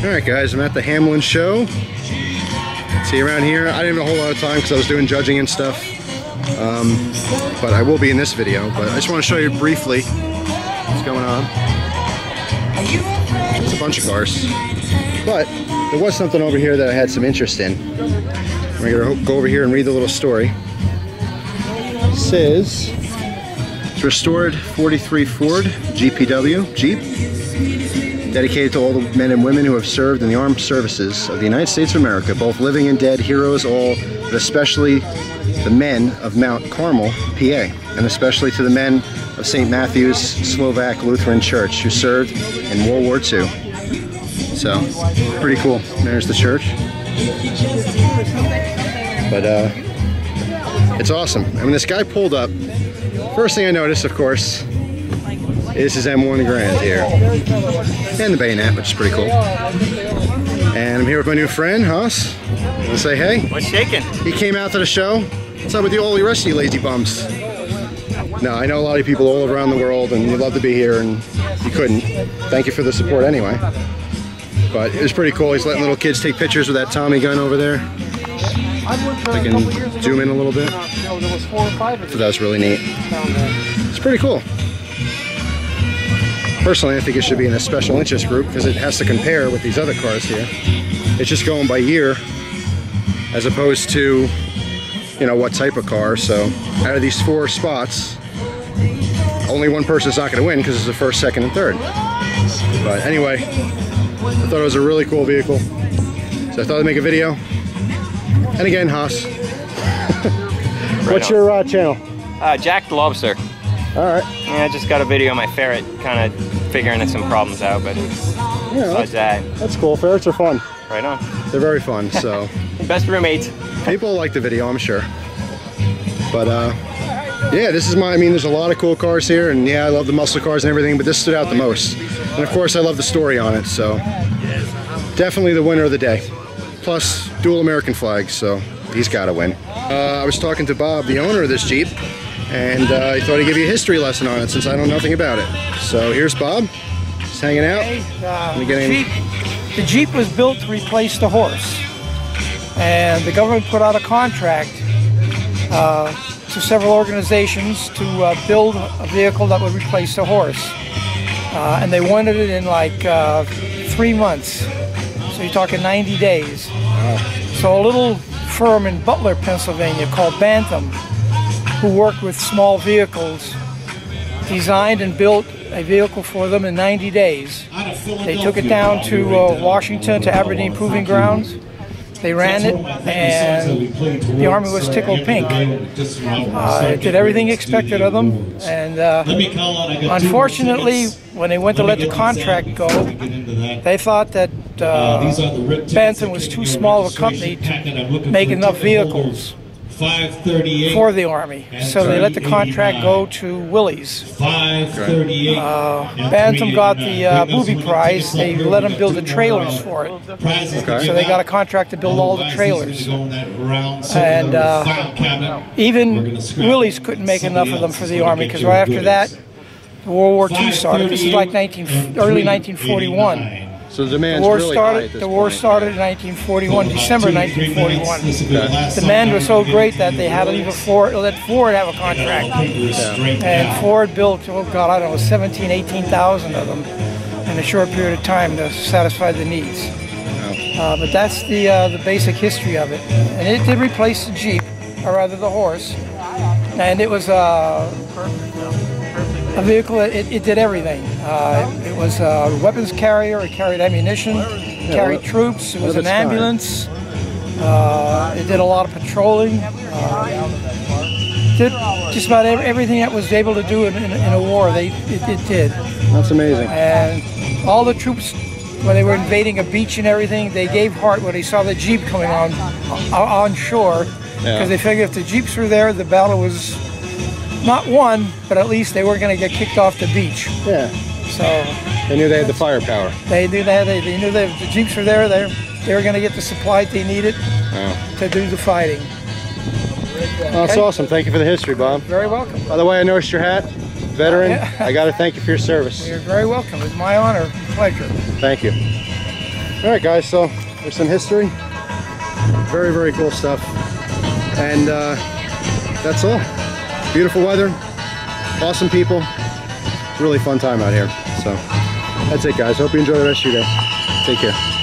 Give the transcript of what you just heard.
Alright guys, I'm at the Hamlin show. See you around here. I didn't have a whole lot of time because I was doing judging and stuff. But I will be in this video. But I just want to show you briefly what's going on. It's a bunch of cars. But there was something over here that I had some interest in. We're going to go over here and read the little story. It says, it's restored 43 Ford GPW Jeep, dedicated to all the men and women who have served in the armed services of the United States of America, both living and dead, heroes all, but especially the men of Mount Carmel, PA, and especially to the men of St. Matthew's Slovak Lutheran Church who served in World War II. So, pretty cool. There's the church. But, it's awesome. I mean, this guy pulled up. First thing I noticed, of course, is his M1 Grand here. And the bayonet, which is pretty cool. And I'm here with my new friend, Haas. Wanna say hey? What's shaking? He came out to the show. What's up with you, all the rest of you lazy bums? No, I know a lot of people all around the world, and you'd love to be here, and you couldn't. Thank you for the support anyway. But it was pretty cool. He's letting little kids take pictures with that Tommy gun over there. I can zoom in a little bit. So that was really neat. It's pretty cool. Personally, I think it should be in a special interest group because it has to compare with these other cars here. It's just going by year as opposed to, you know, what type of car. So out of these 4 spots, only one person's not going to win because it's the first, second, and third. But anyway, I thought it was a really cool vehicle, so I thought I'd make a video. And again, Haas. What's your channel? Jack the Lobster. Alright. Yeah, I just got a video of my ferret kind of figuring some problems out, but yeah, that's cool. Ferrets are fun. Right on. They're very fun, so. Best roommates. People like the video, I'm sure. But yeah, this is I mean, there's a lot of cool cars here, and yeah, I love the muscle cars and everything, but this stood out the most. And of course, I love the story on it, so. Definitely the winner of the day. Plus, dual American flags, so he's got to win. I was talking to Bob, the owner of this Jeep, and he thought he'd give you a history lesson on it since I know nothing about it. So here's Bob, just hanging out. The Jeep was built to replace the horse, and the government put out a contract to several organizations to build a vehicle that would replace the horse, and they wanted it in like 3 months. So you're talking 90 days. Wow. So a little firm in Butler, Pennsylvania called Bantam, who worked with small vehicles, designed and built a vehicle for them in 90 days. They took it down to Washington, to Aberdeen Proving Grounds. They ran it, and the Army was tickled pink. It did everything expected of them, and unfortunately, when they went to let the contract go, they thought that Bantam was too small of a company to make enough vehicles for the Army, so they let the contract go to Willys. Bantam got the booby prize. They let them build the trailers for it. Okay. So they got a contract to build all the trailers. And even Willys couldn't make enough of them for the Army, because right after that, World War II started. This is like early 1941. So the demand's really high at this The war started in 1941, December 1941. The demand was so great that they had to let Ford have a contract. Yeah. And Ford built, oh God, I don't know, 17,000, 18,000 of them in a short period of time to satisfy the needs. Wow. But that's the basic history of it. And it did replace the Jeep, or rather the horse. And it was a vehicle, it did everything. It was a weapons carrier, it carried ammunition, it carried troops, it was an ambulance, it did a lot of patrolling, did just about everything that was able to do in a war, it did. That's amazing. And all the troops, when they were invading a beach and everything, they gave heart when they saw the Jeep coming on shore, because they figured if the Jeeps were there, the battle was not won, but at least they weren't going to get kicked off the beach. Yeah. So they knew they had the firepower. They knew that. They knew that if the Jeeps were there, they were going to get the supply they needed to do the fighting. Well, that's awesome. Thank you for the history, Bob. Very welcome. By the way, I noticed your hat. Veteran. I got to thank you for your service. You're very welcome. It's my honor and pleasure. Thank you. All right, guys, so there's some history. Very, very cool stuff. And that's all. Beautiful weather, awesome people. Really fun time out here. So that's it, guys. Hope you enjoy the rest of your day. Take care.